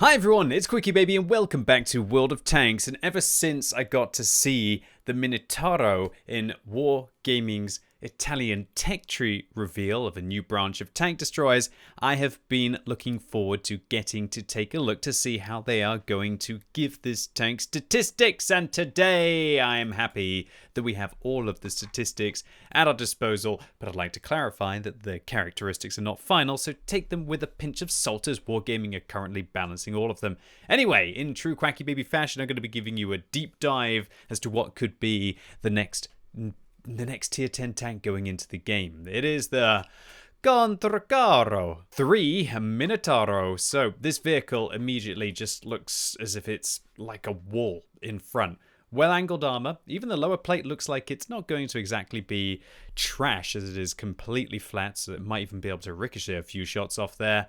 Hi everyone, it's QuickyBaby and welcome back to World of Tanks. And ever since I got to see the Minotauro in Wargaming's Italian tech tree reveal of a new branch of tank destroyers, I have been looking forward to getting to take a look to see how they are going to give this tank statistics. And today I am happy that we have all of the statistics at our disposal, but I'd like to clarify that the characteristics are not final, so take them with a pinch of salt as Wargaming are currently balancing all of them. Anyway, in true QuickyBaby fashion, I'm going to be giving you a deep dive as to what could be the next tier 10 tank going into the game. It is the Controcarro 3 Minotauro. So this vehicle immediately just looks as if it's like a wall in front. Well-angled armor. Even the lower plate looks like it's not going to exactly be trash, as it is completely flat, so it might even be able to ricochet a few shots off there.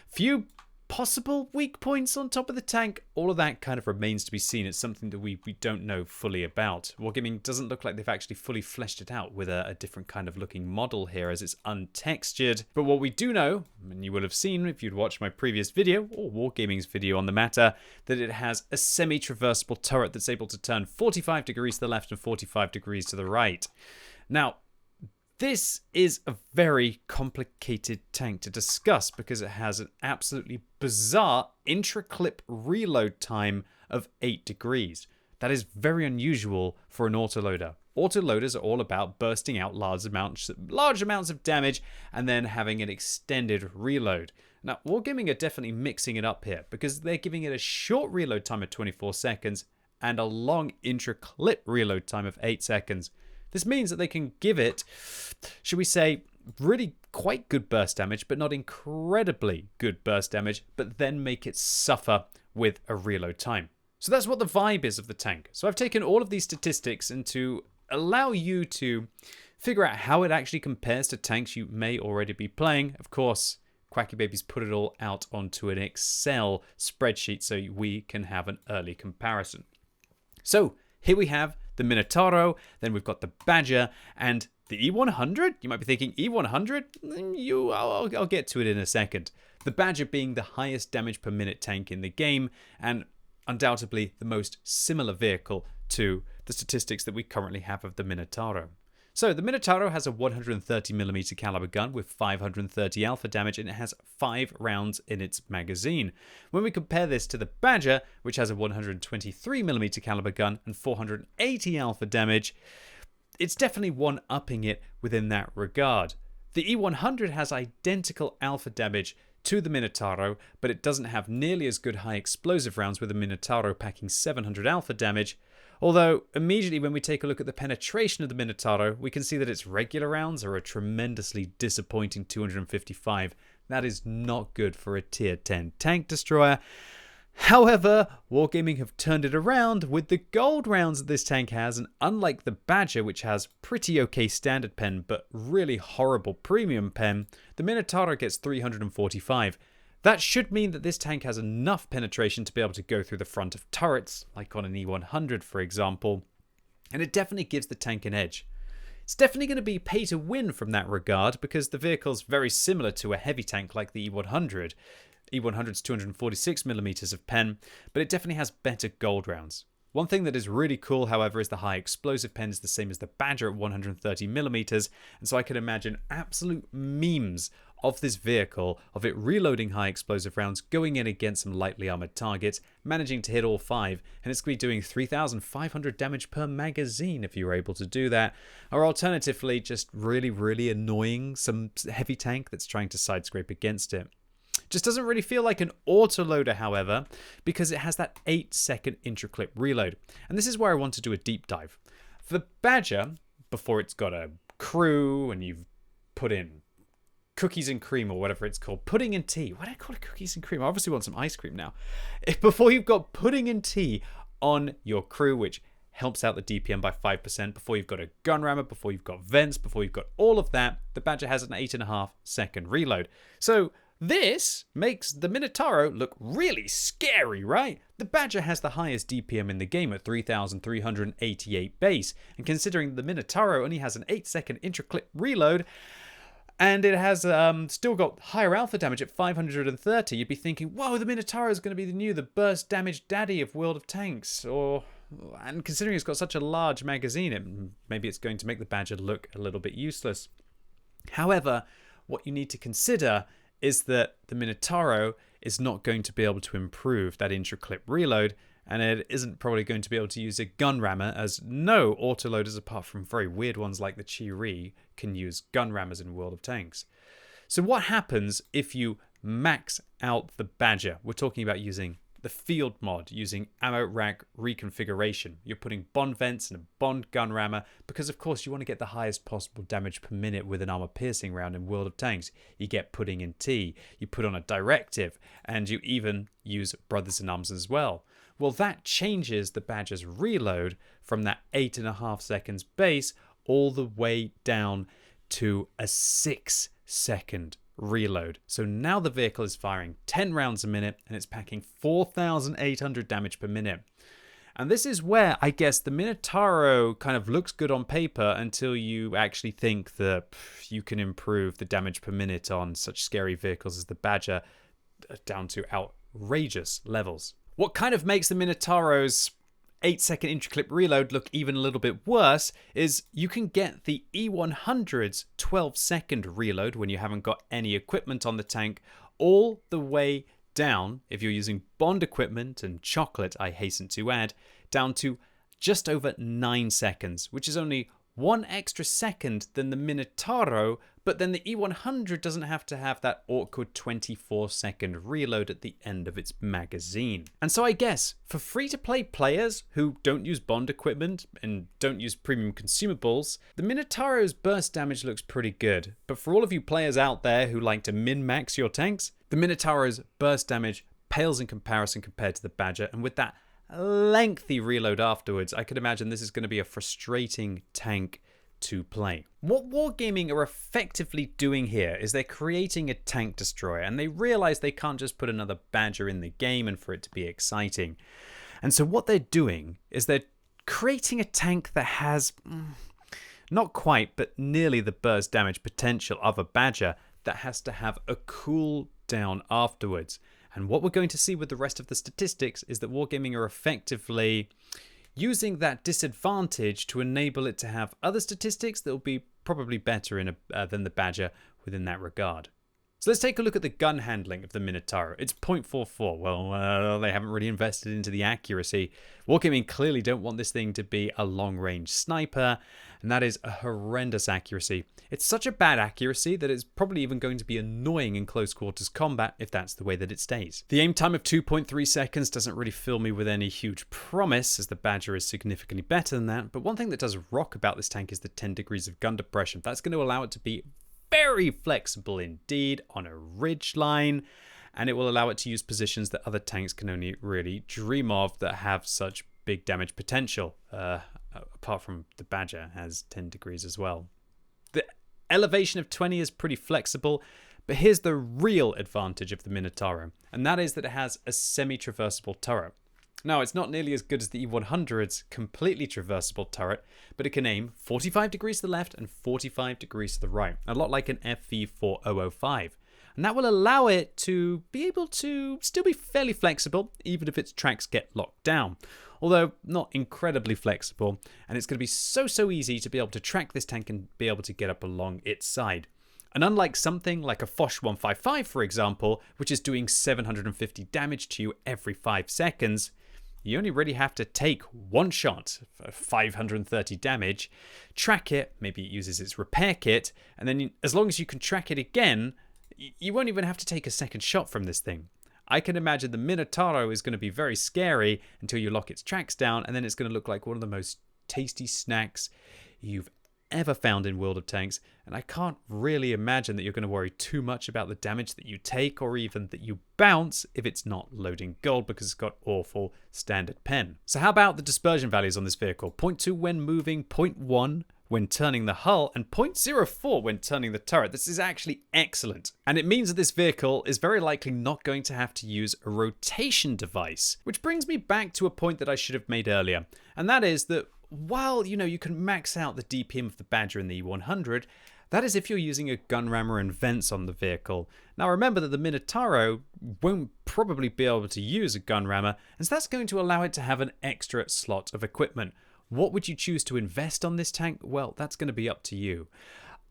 Few possible weak points on top of the tank. All of that kind of remains to be seen. It's something that we don't know fully about. Wargaming doesn't look like they've actually fully fleshed it out with a different kind of looking model here, as it's untextured. But what we do know, and you will have seen if you'd watched my previous video or Wargaming's video on the matter, that it has a semi-traversable turret that's able to turn 45 degrees to the left and 45 degrees to the right. Now, this is a very complicated tank to discuss because it has an absolutely bizarre intra-clip reload time of 8 degrees. That is very unusual for an autoloader. Autoloaders are all about bursting out large amounts of damage and then having an extended reload. Now, Wargaming are definitely mixing it up here because they're giving it a short reload time of 24 seconds and a long intra-clip reload time of 8 seconds. This means that they can give it, should we say, really quite good burst damage, but not incredibly good burst damage, but then make it suffer with a reload time. So that's what the vibe is of the tank. So I've taken all of these statistics and to allow you to figure out how it actually compares to tanks you may already be playing. Of course, QuickyBaby's put it all out onto an Excel spreadsheet so we can have an early comparison. So here we have the Minotauro, then we've got the Badger, and the E100? You might be thinking, E100? I'll get to it in a second. The Badger being the highest damage per minute tank in the game, and undoubtedly the most similar vehicle to the statistics that we currently have of the Minotauro. So the Minotauro has a 130mm caliber gun with 530 alpha damage, and it has 5 rounds in its magazine. When we compare this to the Badger, which has a 123mm caliber gun and 480 alpha damage, it's definitely one-upping it within that regard. The E100 has identical alpha damage to the Minotauro, but it doesn't have nearly as good high explosive rounds, with the Minotauro packing 700 alpha damage. Although, immediately when we take a look at the penetration of the Minotauro, we can see that its regular rounds are a tremendously disappointing 255. That is not good for a tier 10 tank destroyer. However, Wargaming have turned it around with the gold rounds that this tank has, and unlike the Badger, which has pretty okay standard pen but really horrible premium pen, the Minotauro gets 345. That should mean that this tank has enough penetration to be able to go through the front of turrets, like on an E100 for example, and it definitely gives the tank an edge. It's definitely going to be pay to win from that regard because the vehicle's very similar to a heavy tank like the E100. E100's 246mm of pen, but it definitely has better gold rounds. One thing that is really cool, however, is the high explosive pen is the same as the Badger at 130mm, and so I can imagine absolute memes of this vehicle, of it reloading high explosive rounds, going in against some lightly armored targets, managing to hit all 5, and it's going to be doing 3,500 damage per magazine if you're able to do that, or alternatively just really annoying some heavy tank that's trying to side scrape against it. Just doesn't really feel like an autoloader, however, because it has that 8-second intra-clip reload. And this is where I want to do a deep dive. For the Badger, before it's got a crew and you've put in cookies and cream or whatever it's called, pudding and tea. Why do I call it cookies and cream? I obviously want some ice cream now. Before you've got pudding and tea on your crew, which helps out the DPM by 5%, before you've got a gun rammer, before you've got vents, before you've got all of that, the Badger has an 8.5-second reload. So this makes the Minotauro look really scary, right? The Badger has the highest DPM in the game at 3,388 base, and considering the Minotauro only has an 8-second intra-clip reload, And it has still got higher alpha damage at 530. You'd be thinking, whoa, the Minotauro is going to be the burst damage daddy of World of Tanks. And considering it's got such a large magazine, maybe it's going to make the Badger look a little bit useless. However, what you need to consider is that the Minotauro is not going to be able to improve that intra-clip reload, and it isn't probably going to be able to use a gun rammer, as no autoloaders, apart from very weird ones like the Chi-Ri, can use gun rammers in World of Tanks. So what happens if you max out the Badger? We're talking about using the field mod, using ammo rack reconfiguration. You're putting bond vents and a bond gun rammer because, of course, you want to get the highest possible damage per minute with an armor piercing round in World of Tanks. You get pudding in T, you put on a directive, and you even use Brothers in Arms as well. Well, that changes the Badger's reload from that 8.5 seconds base all the way down to a 6 second reload. So now the vehicle is firing 10 rounds a minute and it's packing 4,800 damage per minute. And this is where I guess the Minotauro kind of looks good on paper until you actually think that you can improve the damage per minute on such scary vehicles as the Badger down to outrageous levels. What kind of makes the Minotauro's 8-second intra-clip reload look even a little bit worse is you can get the E100's 12-second reload when you haven't got any equipment on the tank all the way down, if you're using Bond equipment and chocolate, I hasten to add, down to just over 9 seconds, which is only 1 extra second than the Minotauro, but then the E100 doesn't have to have that awkward 24-second reload at the end of its magazine. And so I guess, for free-to-play players who don't use Bond equipment and don't use premium consumables, the Minotauro's burst damage looks pretty good. But for all of you players out there who like to min-max your tanks, the Minotauro's burst damage pales in comparison compared to the Badger, and with that lengthy reload afterwards, I could imagine this is going to be a frustrating tank to play. What Wargaming are effectively doing here is they're creating a tank destroyer, and they realize they can't just put another Badger in the game and for it to be exciting. And so what they're doing is they're creating a tank that has not quite, but nearly the burst damage potential of a Badger that has to have a cool down afterwards. And what we're going to see with the rest of the statistics is that Wargaming are effectively using that disadvantage to enable it to have other statistics that will be probably better than the Badger within that regard. So let's take a look at the gun handling of the Minotauro. It's 0.44. Well, they haven't really invested into the accuracy. Wargaming clearly don't want this thing to be a long-range sniper, and that is a horrendous accuracy. It's such a bad accuracy that it's probably even going to be annoying in close quarters combat if that's the way that it stays. The aim time of 2.3 seconds doesn't really fill me with any huge promise, as the Badger is significantly better than that, but one thing that does rock about this tank is the 10 degrees of gun depression. That's going to allow it to be very flexible indeed on a ridge line, and it will allow it to use positions that other tanks can only really dream of that have such big damage potential. Apart from the Badger has 10 degrees as well. The elevation of 20 is pretty flexible, but here's the real advantage of the Minotauro, and that is that it has a semi-traversable turret. Now, it's not nearly as good as the E100's completely traversable turret, but it can aim 45 degrees to the left and 45 degrees to the right, a lot like an FV4005. And that will allow it to be able to still be fairly flexible, even if its tracks get locked down. Although not incredibly flexible, and it's going to be so easy to be able to track this tank and be able to get up along its side. And unlike something like a Foch 155, for example, which is doing 750 damage to you every 5 seconds, you only really have to take one shot for 530 damage, track it, maybe it uses its repair kit, and then as long as you can track it again, you won't even have to take a second shot from this thing. I can imagine the Minotauro is going to be very scary until you lock its tracks down, and then it's going to look like one of the most tasty snacks you've ever found in World of Tanks, and I can't really imagine that you're going to worry too much about the damage that you take or even that you bounce if it's not loading gold because it's got awful standard pen. So how about the dispersion values on this vehicle? 0.2 when moving, 0.1 when turning the hull, and 0.04 when turning the turret. This is actually excellent. And it means that this vehicle is very likely not going to have to use a rotation device, which brings me back to a point that I should have made earlier, and that is that while, you can max out the DPM of the Badger and the E100, That is if you're using a gun rammer and vents on the vehicle. Now remember that the Minotauro won't probably be able to use a gun rammer, and so that's going to allow it to have an extra slot of equipment. What would you choose to invest on this tank? Well, that's going to be up to you.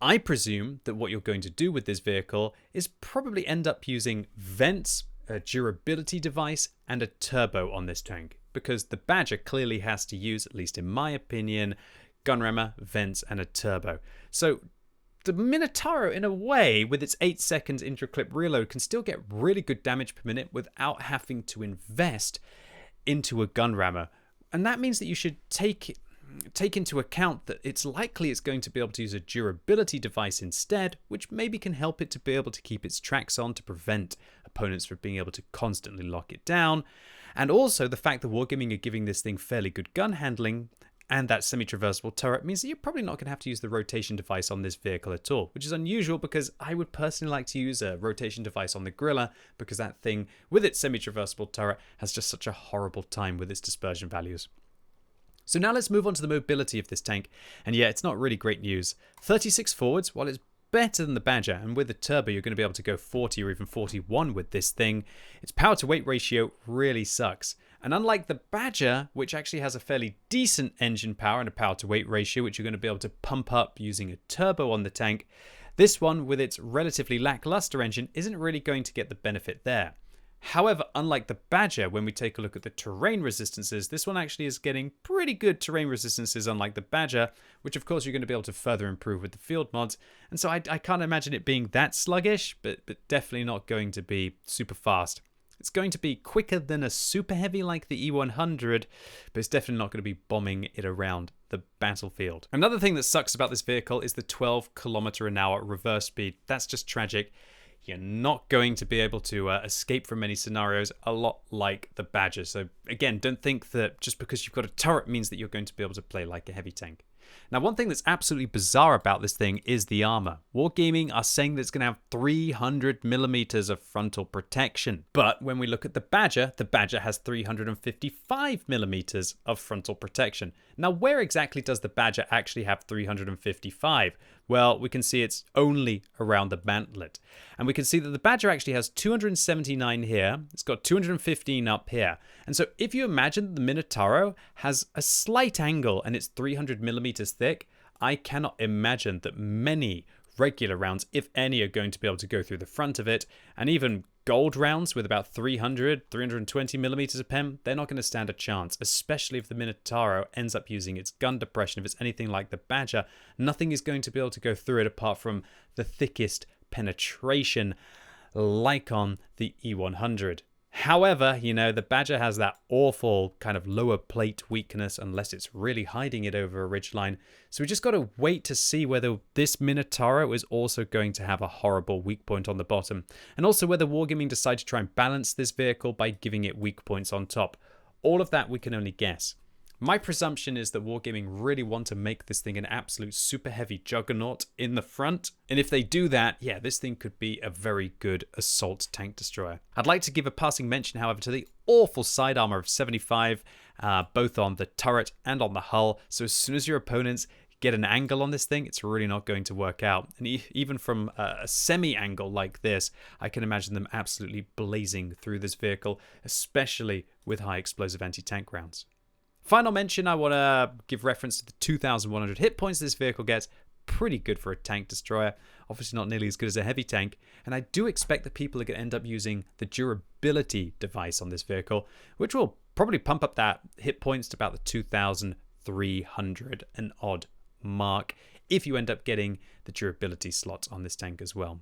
I presume that what you're going to do with this vehicle is probably end up using vents, a durability device, and a turbo on this tank, because the Badger clearly has to use, at least in my opinion, gun rammer, vents, and a turbo. So the Minotauro, in a way, with its 8 seconds intra-clip reload, can still get really good damage per minute without having to invest into a gun rammer. And that means that you should take into account that it's likely it's going to be able to use a durability device instead, which maybe can help it to be able to keep its tracks on to prevent opponents from being able to constantly lock it down. And also the fact that Wargaming are giving this thing fairly good gun handling and that semi-traversable turret means that you're probably not going to have to use the rotation device on this vehicle at all, which is unusual because I would personally like to use a rotation device on the Grilla because that thing with its semi-traversable turret has just such a horrible time with its dispersion values. So now let's move on to the mobility of this tank, and yeah, it's not really great news. 36 forwards, while it's better than the Badger, and with the turbo you're going to be able to go 40 or even 41 with this thing, its power to weight ratio really sucks. And unlike the Badger, which actually has a fairly decent engine power and a power to weight ratio, which you're going to be able to pump up using a turbo on the tank, this one with its relatively lackluster engine isn't really going to get the benefit there. However, unlike the Badger, when we take a look at the terrain resistances, this one actually is getting pretty good terrain resistances unlike the Badger, which of course you're going to be able to further improve with the field mods. And so I can't imagine it being that sluggish, but definitely not going to be super fast. It's going to be quicker than a super heavy like the E100, but it's definitely not going to be bombing it around the battlefield. Another thing that sucks about this vehicle is the 12 km/h reverse speed. That's just tragic. You're not going to be able to escape from many scenarios, a lot like the Badger. So again, don't think that just because you've got a turret means that you're going to be able to play like a heavy tank. Now, one thing that's absolutely bizarre about this thing is the armor. Wargaming are saying that it's going to have 300 millimeters of frontal protection. But when we look at the Badger has 355 millimeters of frontal protection. Now, where exactly does the Badger actually have 355? Well, we can see it's only around the mantlet. And we can see that the Badger actually has 279 here. It's got 215 up here. And so if you imagine the Minotauro has a slight angle and it's 300 millimeters thick, I cannot imagine that many regular rounds, if any, are going to be able to go through the front of it. And even gold rounds with about 320 millimeters of pen, they're not going to stand a chance, especially if the Minotauro ends up using its gun depression. If it's anything like the Badger, nothing is going to be able to go through it apart from the thickest penetration, like on the E100. However, you know, the Badger has that awful kind of lower plate weakness unless it's really hiding it over a ridgeline. So we just got to wait to see whether this Minotauro is also going to have a horrible weak point on the bottom. And also whether Wargaming decide to try and balance this vehicle by giving it weak points on top. All of that we can only guess. My presumption is that Wargaming really want to make this thing an absolute super heavy juggernaut in the front. And if they do that, yeah, this thing could be a very good assault tank destroyer. I'd like to give a passing mention, however, to the awful side armor of 75, both on the turret and on the hull. So as soon as your opponents get an angle on this thing, it's really not going to work out. And even from a semi-angle like this, I can imagine them absolutely blazing through this vehicle, especially with high explosive anti-tank rounds. Final mention, I want to give reference to the 2,100 hit points this vehicle gets. Pretty good for a tank destroyer. Obviously not nearly as good as a heavy tank. And I do expect that people are going to end up using the durability device on this vehicle, which will probably pump up that hit points to about the 2,300 and odd mark if you end up getting the durability slots on this tank as well.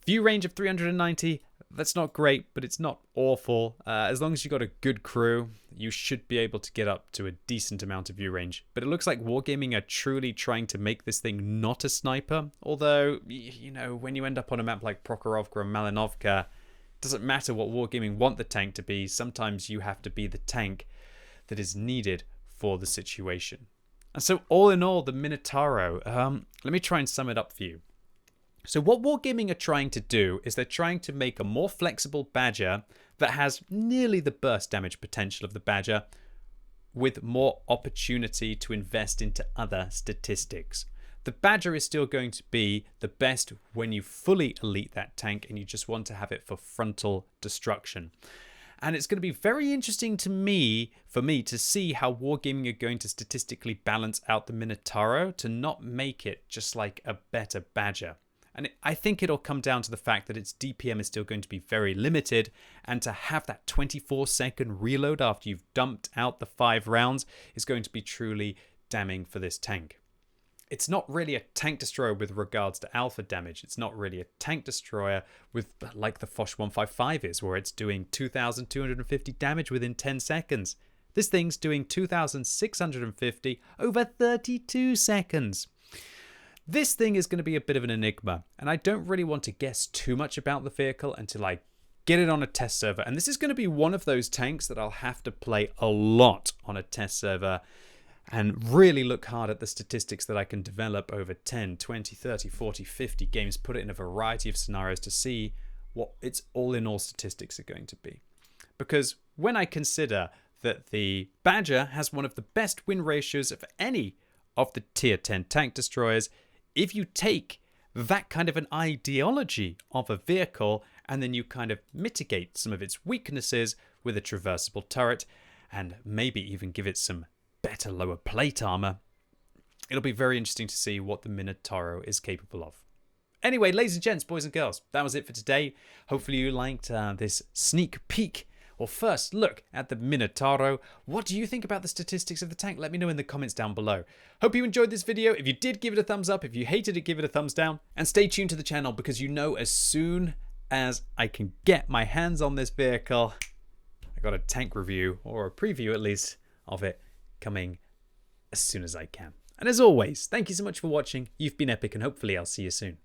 View range of 390, that's not great, but it's not awful. As long as you've got a good crew, you should be able to get up to a decent amount of view range. But it looks like Wargaming are truly trying to make this thing not a sniper. Although, you know, when you end up on a map like Prokhorovka and Malinovka, it doesn't matter what Wargaming want the tank to be. Sometimes you have to be the tank that is needed for the situation. And so all in all, the Minotauro, let me try and sum it up for you. So what Wargaming are trying to do is they're trying to make a more flexible Badger that has nearly the burst damage potential of the Badger with more opportunity to invest into other statistics. The Badger is still going to be the best when you fully elite that tank and you just want to have it for frontal destruction. And it's going to be very interesting for me to see how Wargaming are going to statistically balance out the Minotauro to not make it just like a better Badger. And I think it'll come down to the fact that its DPM is still going to be very limited, and to have that 24-second reload after you've dumped out the 5 rounds is going to be truly damning for this tank. It's not really a tank destroyer with regards to alpha damage. It's not really a tank destroyer with like the Foch 155 is, where it's doing 2,250 damage within 10 seconds. This thing's doing 2,650 over 32 seconds. This thing is going to be a bit of an enigma, and I don't really want to guess too much about the vehicle until I get it on a test server. And this is going to be one of those tanks that I'll have to play a lot on a test server and really look hard at the statistics that I can develop over 10, 20, 30, 40, 50 games, put it in a variety of scenarios to see what its all-in-all statistics are going to be. Because when I consider that the Badger has one of the best win ratios of any of the tier 10 tank destroyers, if you take that kind of an ideology of a vehicle and then you kind of mitigate some of its weaknesses with a traversable turret and maybe even give it some better lower plate armor, it'll be very interesting to see what the Minotauro is capable of. Anyway, ladies and gents, boys and girls, that was it for today. Hopefully you liked this sneak peek or first look at the Minotauro. What do you think about the statistics of the tank? Let me know in the comments down below. Hope you enjoyed this video. If you did, give it a thumbs up. If you hated it, give it a thumbs down. And stay tuned to the channel, because you know as soon as I can get my hands on this vehicle, I got a tank review, or a preview at least, of it coming as soon as I can. And as always, thank you so much for watching. You've been epic, and hopefully I'll see you soon.